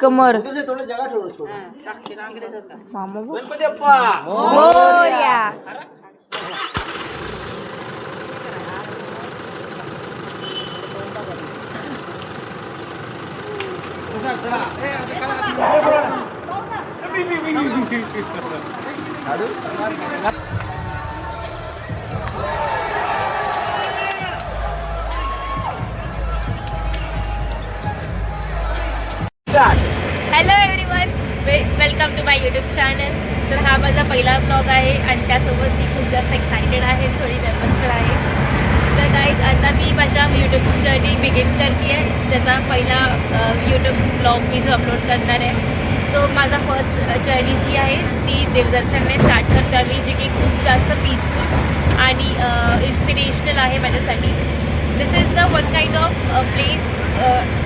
कमर मामा मोरया. Hello everyone, welcome to my YouTube channel. तर हा माझा पहिला ब्लॉग आहे आणि त्यासोबत मी खूप जास्त एक्सायटेड आहे, थोडी नर्वस पण आहे. तर गाईज, आता मी माझ्या यूट्यूबची जर्नी बिगिन करते आहे. त्याचा पहिला यूट्यूब ब्लॉग मी जो अपलोड करणार आहे तो माझा फर्स्ट जर्नी जी आहे ती देवदर्शनने स्टार्ट करते आम्ही, जी की खूप जास्त पीसफुल आणि इन्स्पिरेशनल आहे माझ्यासाठी. This is the one kind of place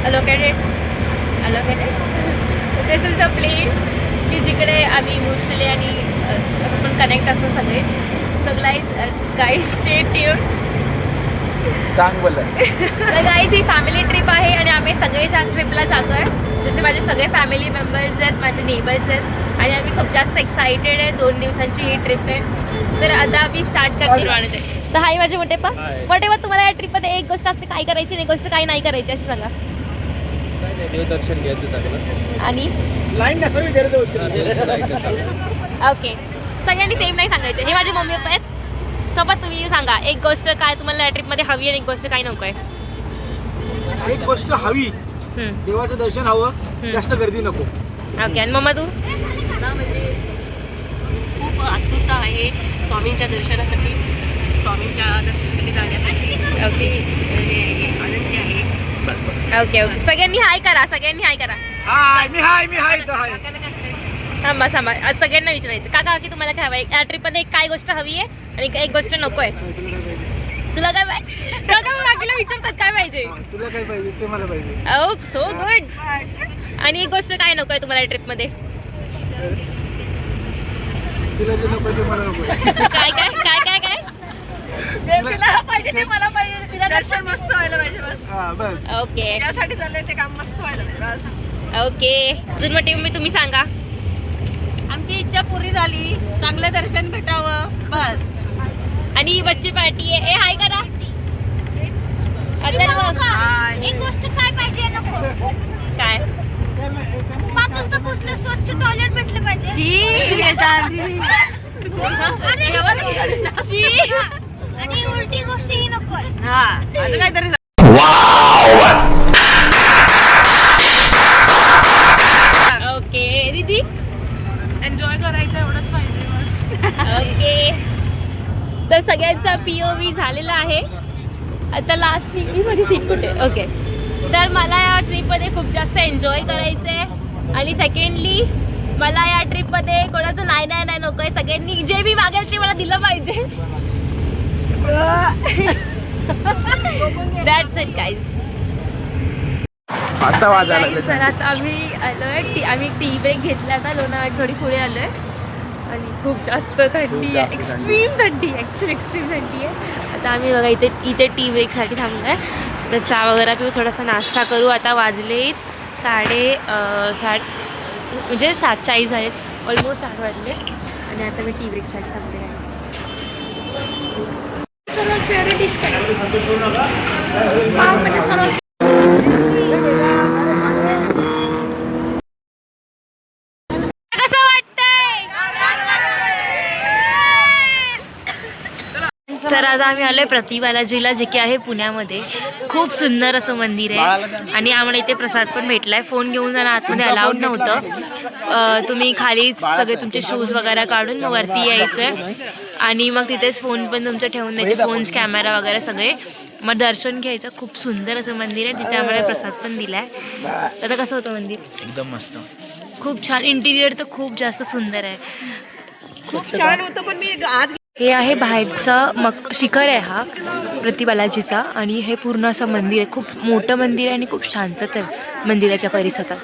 allocated this is a place की जिकडे आम्ही इमोशनली आणि आपण कनेक्ट असतो सगळे. So guys stay tuned. तर गाईज, ही फॅमिली ट्रिप आहे आणि आम्ही सगळे ट्रिपला जातो आहे. जसे माझे सगळे फॅमिली मेंबर्स आहेत, माझे नेबर्स आहेत आणि आम्ही खूप जास्त एक्सायटेड आहे. 2 दिवसांची ही ट्रिप आहे. तर आता आम्ही स्टार्ट करते वाढत आहे. तर हाय माझे मोठेपा. मोठेपा, तुम्हाला या ट्रिपमध्ये एक गोष्ट असते काय करायची आणि एक गोष्ट काय नाही करायची अशी सांगा. देवदर्शन घ्यायचं चांगलं आणि लाईन नसावी ओके, सगळ्यांनी सेम नाही सांगायचं. हे माझे मम्मी पप्पा आहेत. सोबत तुम्ही सांगा एक गोष्ट काय तुम्हाला या ट्रिपमध्ये हवी आणि एक गोष्ट काय नको आहे. एक गोष्ट हवी, देवाचं दर्शन हवं, जास्त गर्दी नको. ओके, आणि मम्मा तू? म्हणजे खूप आतुरता आहे स्वामींच्या दर्शनासाठी, स्वामींच्या दर्शनासाठी जाण्यासाठी. ओके आनंदी आहे. ओके ओके, सगळ्यांनी हाय करा, सगळ्यांनी हाय करा. हाय मी हाय इथं हाय. थांबा आज सगळ्यांना विचारायचं काका की तुम्हाला काय हवं आहे या ट्रिपमध्ये. एक काय गोष्ट हवी आहे आणि एक गोष्ट नको आहे. तुला काय पाहिजे? काका बाकीला विचारतात काय पाहिजे. तुला काय पाहिजे ते मला पाहिजे. ओ सो गुड. आणि एक गोष्ट काय नको आहे तुम्हाला या ट्रिपमध्ये. तुला जे नको ते मला नको. काय काय काय काय काय तिला पाहिजे ते मला पाहिजे. तिला दर्शन मस्त व्हायला पाहिजे बस. बस. ओके त्यासाठी चाललंय ते काम मस्त व्हायला पाहिजे बस. ओके, अजून मोठी मम्मी तुम्ही सांगा. आमची इच्छा पुरी झाली, चांगलं दर्शन भेटावं बस. आणि बच्ची पार्टी आहे. ए हाय करा. अथर्व, एक गोष्ट काय पाहिजे नको काय 5 वाजता पोहोचलं, स्वच्छ टॉयलेट भेटलं पाहिजे. आणि उलटी गोष्ट ही नको. असं काहीतरी ओके दीदी. एन्जॉय करायचं एवढंच पाहिजे बस. ओके, तर सगळ्यांचा POV झालेला आहे. आता लास्ट माझी सीट कुठे. ओके, तर मला या ट्रिपमध्ये खूप जास्त एन्जॉय करायचं आहे. आणि सेकंडली मला या ट्रिपमध्ये कोणाचं नाही नाही नाही नको आहे. सगळ्यांनी जे मी मागेल ते मला दिलं पाहिजे. That's it guys. आता वाजायला तर आता आम्ही आलोय आम्ही टी ब्रेक घेतला आता लोणावळा थोडी पुढे आलोय आणि खूप जास्त थंडी आहे. एक्स्ट्रीम थंडी, ॲक्च्युअली एक्स्ट्रीम थंडी आहे. आता आम्ही बघा इथे टी ब्रेकसाठी थांबलो आहे. तर चहा वगैरे पिऊ, थोडासा नाश्ता करू. आता वाजले 7:30 म्हणजे 7:40 झालेत, ऑलमोस्ट 8 वाजले आणि आता मी टी ब्रेकसाठी थांबले आहे. सर्वात फेवरेट डिश काय? पाव म्हणजे सर्वात तर आता आम्ही आलोय प्रतिबालाजीला, जे की आहे पुण्यामध्ये. खूप सुंदर असं मंदिर आहे आणि आम्हाला इथे प्रसाद पण भेटलाय. फोन घेऊन जाणं आतमध्ये अलाउड नव्हतं. तुम्ही खालीच सगळे तुमचे शूज वगैरे काढून मग वरती यायचं आणि मग तिथेच फोन पण तुमचं ठेवून द्यायचे, फोन्स कॅमेरा वगैरे सगळे. मग दर्शन घ्यायचं. खूप सुंदर असं मंदिर आहे. तिथे आम्हाला प्रसाद पण दिलाय. आता कसं होतं मंदिर? एकदम मस्त, खूप छान. इंटिरियर तर खूप जास्त सुंदर आहे. खूप छान होतं. पण मी आज हे आहे बाहेरचं शिखर आहे हा प्रतिबालाजीचा आणि हे पूर्ण असं मंदिर आहे. खूप मोठं मंदिर आहे आणि खूप शांतता आहे मंदिराच्या परिसरात.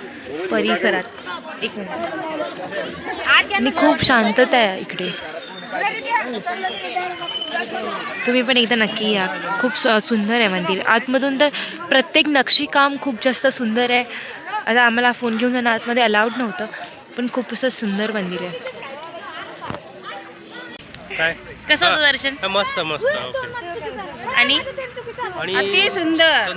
एक मिनिट. आणि खूप शांतता आहे इकडे. तुम्ही पण एकदा नक्की या. खूप सुंदर आहे मंदिर. आतमधून तर प्रत्येक नक्षीकाम खूप जास्त सुंदर आहे आता आम्हाला फोन घेऊन जाणं आतमध्ये अलाउड नव्हतं, पण खूप असं सुंदर मंदिर आहे. काय कसं होतं दर्शन? मस्त मस्त. ओके. आणि अति सुंदर.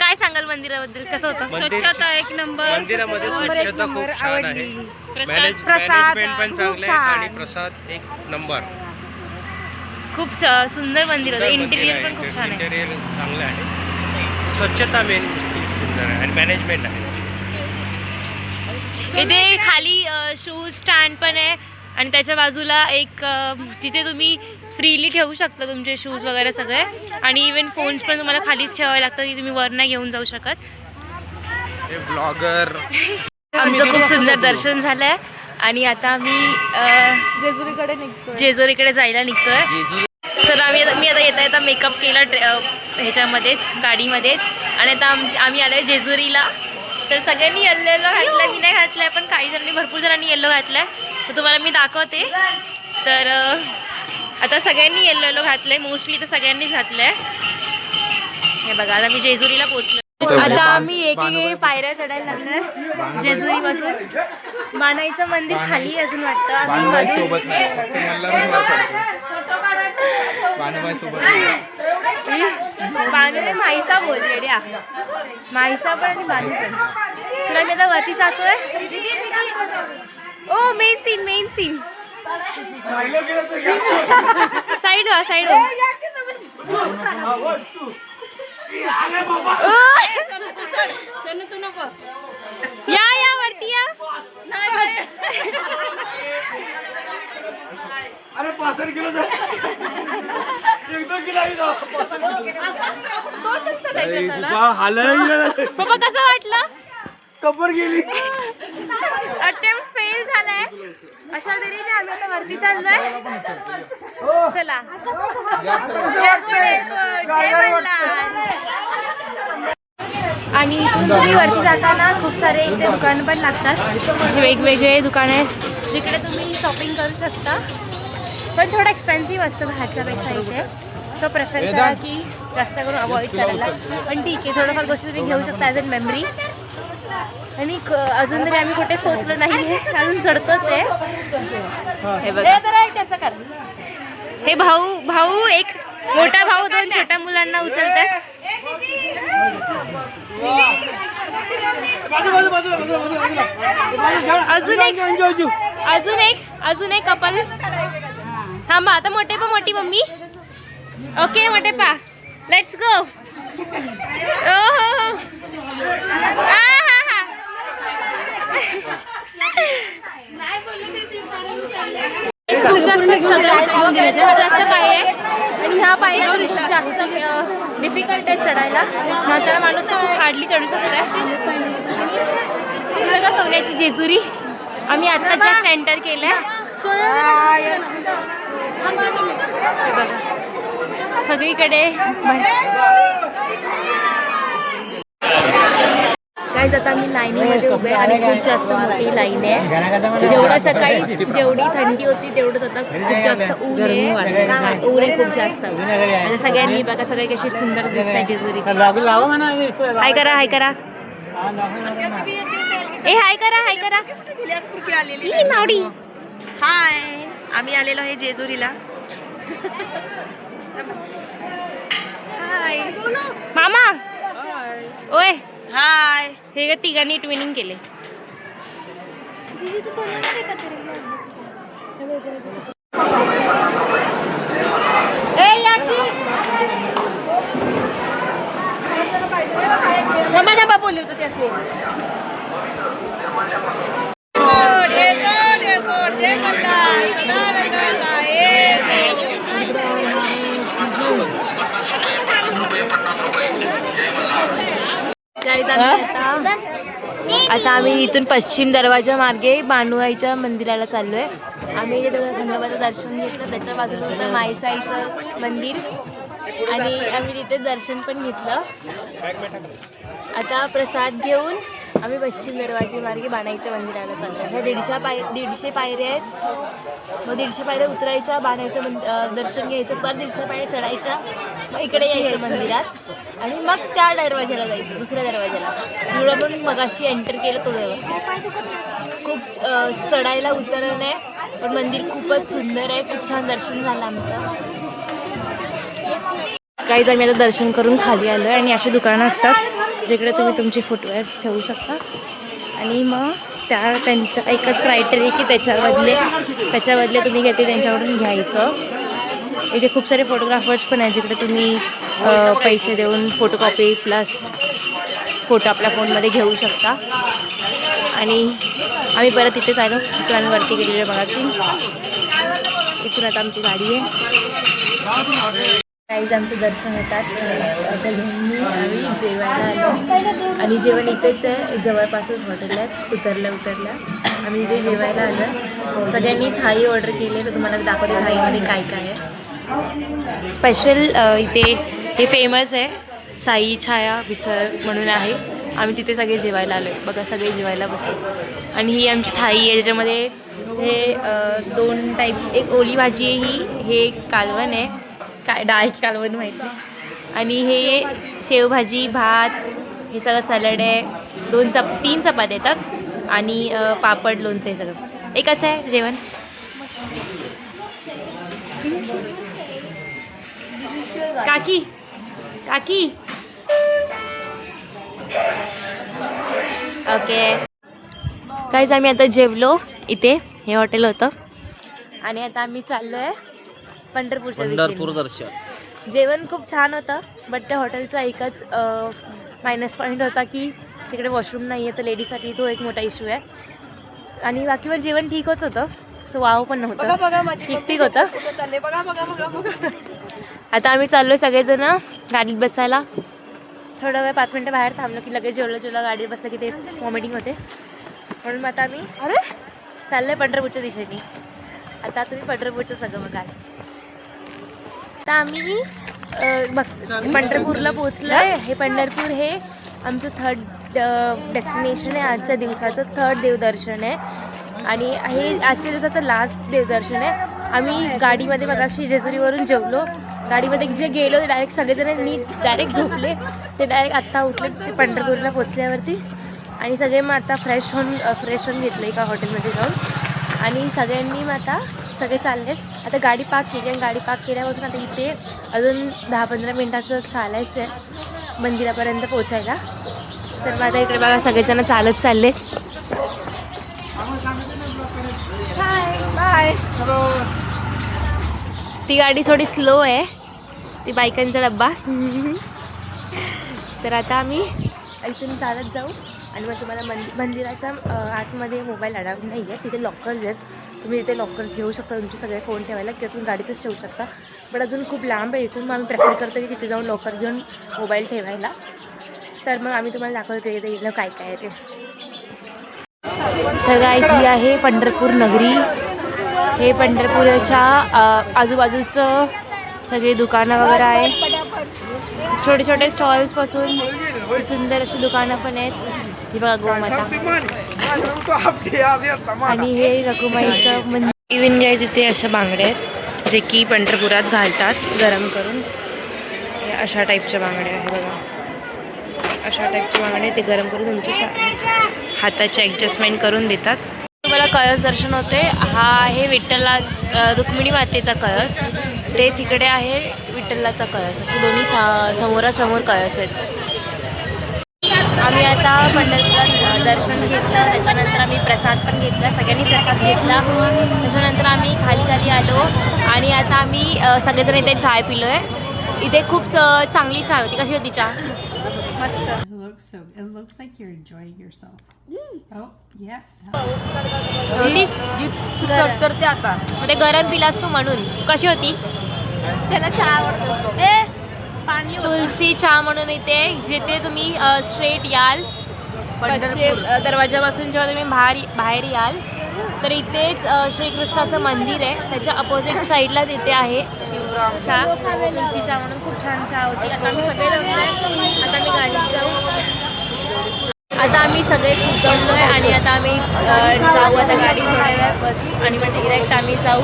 काय सांगाल मंदिराबद्दल, कसं होतं? स्वच्छता एक नंबर. मंदिरामध्ये स्वच्छता खूप छान आहे. प्रसाद मॅनेजमेंट पण चांगले आहे आणि प्रसाद एक नंबर. खूप सुंदर मंदिर होतं. इंटिरियर पण खूप छान आहे. इंटेरियर चांगलं आहे. स्वच्छता मेन खूप सुंदर आहे आणि मॅनेजमेंट आहे. इथे खाली शूज स्टँड पण आहे आणि त्याच्या बाजूला एक जिथे तुम्ही फ्रीली ठेवू शकता तुमचे शूज वगैरे सगळे, आणि इवन फोन्स पण तुम्हाला खालीच ठेवावे लागतात, की तुम्ही वर नाही घेऊन जाऊ शकत. हे ब्लॉगर. आमचं खूप सुंदर दर्शन झालंय आणि आता आम्ही जेजुरीकडे जायला निघतोय. तर मी आता येता मेकअप केला ह्याच्यामध्येच, गाडीमध्येच, आणि आता आम्ही आलोय जेजुरीला. तर सगळ्यांनी येल्लो घातलाय, मी नाही घातलाय, पण काही जणांनी, भरपूर जणांनी येल्लो घातलाय. तर तुम्हाला मी दाखवते. तर आता सगळ्यांनी येल्लो घातलंय, मोस्टली तर सगळ्यांनीच घातलंय. हे बघा, आता मी जेजुरीला पोहोचलो. आता आम्ही एक पायऱ्या चढायला लागणार जेजुरीपासून. बाणाईचं मंदिर खाली अजून वाटतं. बाणू माईसा बोलले ड्या, माईसा पण आणि बाणू पण. तुला मी आता वरती जातोय. ओ मेन सीन साईड व्हा. या वरती या. अरे 65 किलो पप्पा कसं वाटलं? कबर गेली. अटेम्प्ट फेल झालाय. अशा तऱ्हेने आम्ही आता वरती चाललोय. चला. जय मल्हार. आणि तुम्ही वरती जाताना खूप सारे इथे दुकान पण लागतात. असे वेगवेगळे दुकान आहेत जिकडे तुम्ही शॉपिंग करू शकता, पण थोडं एक्सपेन्सिव्ह असतं बाहेरच्यापेक्षा इथे. सो प्रेफर करा की जास्त करून अवॉइड करायला. पण ठीक आहे, थोडंफार गोष्टी तुम्ही घेऊ शकता ॲज अन मेमरी. आणि अजून तरी आम्ही कुठेच पोहोचलो नाही, अजून चढतोच आहे. हे बघा, हे भाऊ एक मोठा भाऊ 2 छोट्या मुलांना उचलतात. अजून एक कपल. थांबा, आता मोठी मम्मी. ओके मोठे पा, लेट्स गो. खूप जास्त स्ट्रगल, खूप जास्त पाय आहे आणि ह्या पायऱ्यावर खूप जास्त डिफिकल्ट आहे चढायला. म्हातारा माणूस तर खूप हार्डली चढू शकत आहे. बघा सोन्याची जेजुरी आम्ही आता जस्ट एंटर केलंय. सगळीकडे काय जाता आम्ही लाईनीमध्ये उभे आणि खूप जास्त मोठी लाईन आहे. जेवढं सकाळी जेवढी थंडी होती तेवढंच आता खूप जास्त ऊन आहे खूप जास्त. आता सगळ्यांनी बघा, सगळे कशी सुंदर दिसत आहे जेजुरी. हाय करा हाय करा. ही मावडी. हाय, आम्ही आलेलो आहे जेजुरीला. हाय मामा. ओय हाय. हे तिघांनी ट्विनिंग केले. बोलले होते त्याचे. जय मल्हार सदानंदाचा आता आम्ही इथून पश्चिम दरवाजा मार्गे बाणूआईच्या मंदिराला चाललोय. आम्ही इथे खंडोबाचं दर्शन घेतलं, त्याच्या बाजूला होतं माईसाईचं मंदिर आणि आम्ही तिथे दर्शन पण घेतलं. आता प्रसाद घेऊन आम्ही पश्चिम दरवाजे मार्गे बाणाईच्या मंदिराला चाललो. ह्या 150 पायऱ्या आहेत. मग 150 पायऱ्या उतरायच्या, बाणाईचं दर्शन घ्यायचं, परत 150 पायऱ्या चढायच्या, मग इकडे यायचं मंदिरात आणि मग त्या दरवाजाला जायचं, दुसऱ्या दरवाजाला. जेवढं पण मगाशी एंटर केलं तो दरवाजा. खूप चढायला उतरणं आहे, पण मंदिर खूपच सुंदर आहे. खूप छान दर्शन झालं आमचं. काहीच आम्ही आता दर्शन करून खाली आलो आहे आणि अशी दुकानं असतात जिकडे तुम्ही तुमचे फुटवेअर्स ठेवू शकता. आणि मग त्यांच्या एकच क्रायटेरिया की त्याच्याबदले तुम्ही घेते त्यांच्याकडून घ्यायचं. इथे खूप सारे फोटोग्राफर्स पण आहेत जिकडे तुम्ही पैसे देऊन फोटोकॉपी प्लस फोटो आपल्या फोनमध्ये घेऊ शकता. आणि आम्ही परत इथेच आलो, इथून आम्ही वरती गेलेलो मगाशी. इथून आता आमची गाडी आहे. काहीच आमचं दर्शन होतात सगळ्यांनी आम्ही जेवायला आलो आणि जेवण इथेच आहे, जवळपासच हॉटेल आहेत. उतरल्या आम्ही इथे जेवायला आलो. सगळ्यांनी थाळी ऑर्डर केली, तर तुम्हाला दाखवते थाळीमध्ये काय काय आहे स्पेशल. इथे हे फेमस आहे साई छाया मिसळ म्हणून आहे. आम्ही तिथे सगळे जेवायला आलो आहे. बघा सगळे जेवायला बसले. आणि ही आमची थाळी आहे ज्याच्यामध्ये हे 2 टाईप, एक ओली भाजी आहे, हे कालवण आहे, काय डाळ कालवण माहिती नाही, आणि हे शेवभाजी, भात, हे सगळं सॅलड आहे, 3 चपात्या येतात आणि पापड, लोणचं, हे सगळं. एक असं आहे जेवण. काकी ओके. काहीच आम्ही आता जेवलो. इथे हे हॉटेल होतं आणि आता आम्ही चाललो आहे पंढरपूर दर्शन. जेवण खूप छान होतं, बट त्या हॉटेलचा एकच मायनस पॉईंट होता की तिकडे वॉशरूम नाही आहे, तर लेडीजसाठी तो एक मोठा इश्यू आहे. आणि बाकीवर जेवण ठीकच होतं, सो वाव पण नव्हतं, ठीक होतं. आता आम्ही चाललो आहे सगळेजण गाडीत बसायला. थोडा वेळ 5 मिनटं बाहेर थांबलो की लगेच जेवलं गाडीत बसलं की ते वॉमिटिंग होते, म्हणून आता आम्ही चाललो आहे पंढरपूरच्या दिशेने. आता तुम्ही पंढरपूरचं सगळं बघाल. आता आम्ही पंढरपूरला पोचलो आहे. हे पंढरपूर हे आमचं 3rd डेस्टिनेशन आहे. आजच्या दिवसाचं 3rd देवदर्शन आहे आणि हे आजच्या दिवसाचं लास्ट देवदर्शन आहे. आम्ही गाडीमध्ये मगाशी जेजुरीवरून जेवलो, गाडीमध्ये जे गेलो ते डायरेक्ट सगळेजण डायरेक्ट झोपले. ते डायरेक्ट आत्ता उठले ते पंढरपूरला पोचल्यावरती. आणि सगळे मग आता फ्रेश होऊन घेतलं एका हॉटेलमध्ये जाऊन. आणि सगळ्यांनी मग आता सगळे चाललेत. आता गाडी पार्क केली आणि गाडी पार्क केल्यापासून आता इथे अजून 10-15 मिनटाचं चालायचं आहे मंदिरापर्यंत पोचायला. तर मग आता इकडे बघा सगळेजण चालत चालले. बाय. ती गाडी थोडी स्लो आहे, ती बायकांचा डब्बा. तर आता आम्ही इथून चालत जाऊ आणि मग तुम्हाला मंदिराच्या आतमध्ये मोबाईल अलाउड नाही आहे. तिथे लॉकर्स आहेत, तुम्ही तिथे लॉकर्स घेऊ शकता तुमचे सगळे फोन ठेवायला किंवा तुम्ही गाडीतच ठेवू शकता. पण अजून खूप लांब आहे इथून, मग आम्ही प्रेफर करतो की तिथे जाऊन लॉकर घेऊन मोबाईल ठेवायला. तर मग आम्ही तुम्हाला दाखवतो इथं काय काय आहे ते. तर गाईज ही आहे पंढरपूर नगरी. हे पंढरपूरच्या आजूबाजूचं सगळे दुकानं वगैरे आहे, छोटे छोटे स्टॉल्सपासून सुंदर अशी दुकानं पण आहेत. ही बघा गोमाता आणि हे रघुमाईचं मंदिर. इव्हन गाईज इथे अशा बांगड्या आहेत जे की पंढरपुरात घालतात गरम करून. अशा टाईपच्या बांगड्या आहे बघा, अशा टाईपच्या बांगड्या ते गरम करून तुमची हाताची ॲडजस्टमेंट करून देतात. तुम्हाला कळस दर्शन होते. हा आहे रुक्मिणी मातेचा कळस, ते तिकडे आहे विठ्ठलाचा कळस. असे दोन्ही समोरासमोर कळस आहेत. आम्ही आता पंढरपुरात दर्शन घेतलं, त्याच्यानंतर आम्ही प्रसाद पण घेतला, सगळ्यांनी प्रसाद घेतला. त्याच्यानंतर आम्ही खाली आलो आणि आता आम्ही सगळेजण इथे चाय पिलो आहे. इथे खूप चांगली चाय होती. कशी होती चहा? मस्त. It looks like you're enjoying yourself. Oh, yeah. ते गरम पिलास तू म्हणून. कशी होती? त्याला चहा आवडतो. पाणी तुलसी चहा म्हणून इथे, जिथे तुम्ही स्ट्रेट याल दरवाजापासून जेव्हा तुम्ही बाहेर याल तर इथेच श्रीकृष्णाचं मंदिर आहे, त्याच्या अपोजिट साईडलाच इथे आहे चहा, तुलसी चहा म्हणून. खूप छान चहा होती. आता आम्ही सगळे जमलो, आता मी गाडीत जाऊ. आता आम्ही सगळे खूप जमलोय आणि आता आम्ही जाऊ आता गाडी थोड्या वेळात बस आणि मग डिरेक्ट आम्ही जाऊ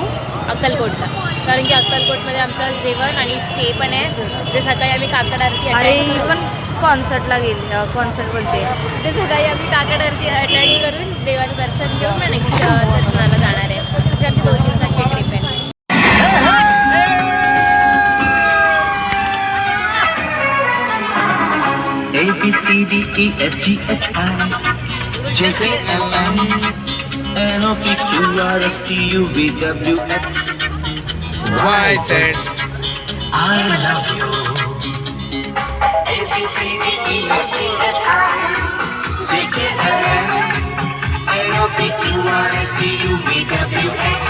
अक्कलकोटला. कारण की अक्कलकोटमध्ये आमचं जेवण आणि स्टे पण आहे. ते सकाळी आम्ही काकड आरती अरे attend ही करू. पण कॉन्सर्टला गेली, कॉन्सर्ट बोलते. ते सकाळी आम्ही काकड आरती अटेंड करून देवाचं दर्शन घेऊन मग नेक्स्ट दर्शनाला जाणार आहे. अशी आमची 2 दिवसाची ट्रिप आहे. A B C D E F G H I J K L M N O P Q R S T U V W X Y Z. I love you. A B C D E F G H I J K L M N O P Q R S T U V W X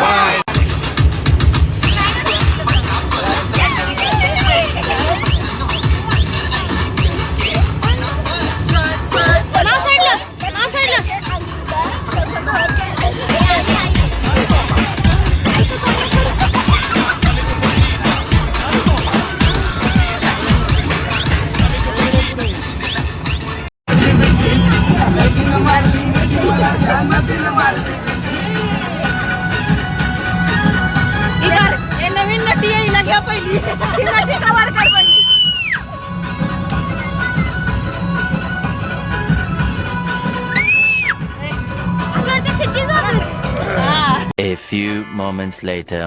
Y. हे नवीन नटी आहे, हिला घ्या पहिली. हिला ती cover कर पहिली. A few moments later.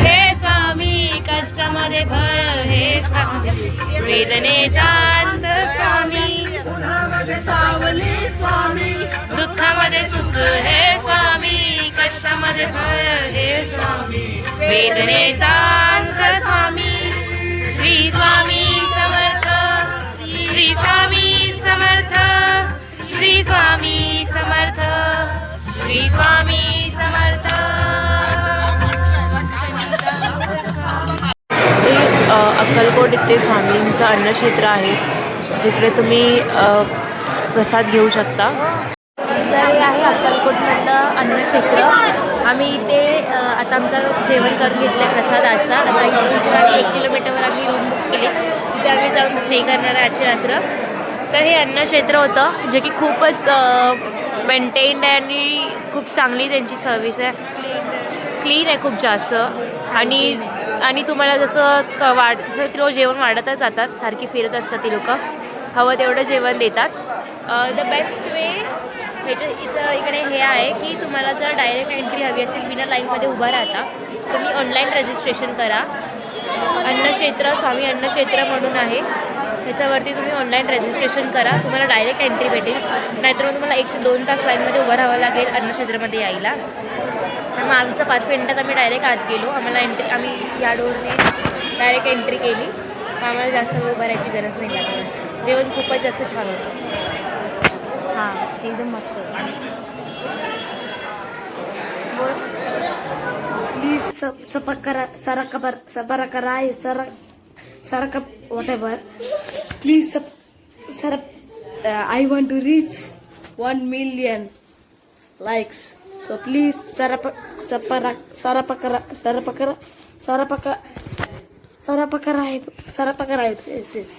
हे स्वामी कष्टामध्ये भय हे स्वामी वेदनेचा अंत स्वामी दुःखामध्ये सुख हे स्वामी कष्टामध्ये भय हे स्वामी वेदनेचा अंत स्वामी श्री स्वामी समर्थ श्री स्वामी समर्थ श्री स्वामी समर्थ श्री स्वामी समर्थ. अक्कलकोट इथे स्वामींचं अन्नक्षेत्र आहे जिकडे तुम्ही प्रसाद घेऊ शकता. तर हे आहे अक्कलकोटमधलं अन्नक्षेत्र. आम्ही इथे आता आमचं जेवण करून घेतलं आहे प्रसादाचा. आता इथून आणि 1 किलोमीटरवर आम्ही रूम बुक केली, तिथे आम्ही जाऊन स्टे करणार आहे आजची रात्र. तर हे अन्नक्षेत्र होतं जे की खूपच मेंटेन्ड आहे आणि खूप चांगली त्यांची सर्विस आहे. क्लीन आहे खूप जास्त. आणि तुम्हाला जसं जसं रोज जेवण वाढतच जातात, सारखी फिरत असतात ती लोक, हवं तेवढं जेवण देतात. द बेस्ट वे इकडे हे आहे की तुम्हाला जर डायरेक्ट एंट्री हवी असेल बिना लाईनमध्ये उभं राहता तुम्ही ऑनलाईन रजिस्ट्रेशन करा. अन्नक्षेत्र स्वामी अन्नक्षेत्र म्हणून आहे, त्याच्यावरती तुम्ही ऑनलाईन रजिस्ट्रेशन करा, तुम्हाला डायरेक्ट एंट्री भेटेल. नाहीतर मग तुम्हाला 1 ते 2 तास लाईनमध्ये उभं राहावं लागेल अन्नक्षेत्रामध्ये यायला. मग आमचं 5 मिनिटात आम्ही डायरेक्ट आत गेलो. आम्ही या डोरने डायरेक्ट एंट्री केली. आम्हाला जास्त वेळ उभं राहायची गरज नाही लागली. जेवण खूपच जास्त छान होतं. हां एकदम मस्त. Please whatever. Please I want to reach 1 million likes. So please sarapakara. Yes.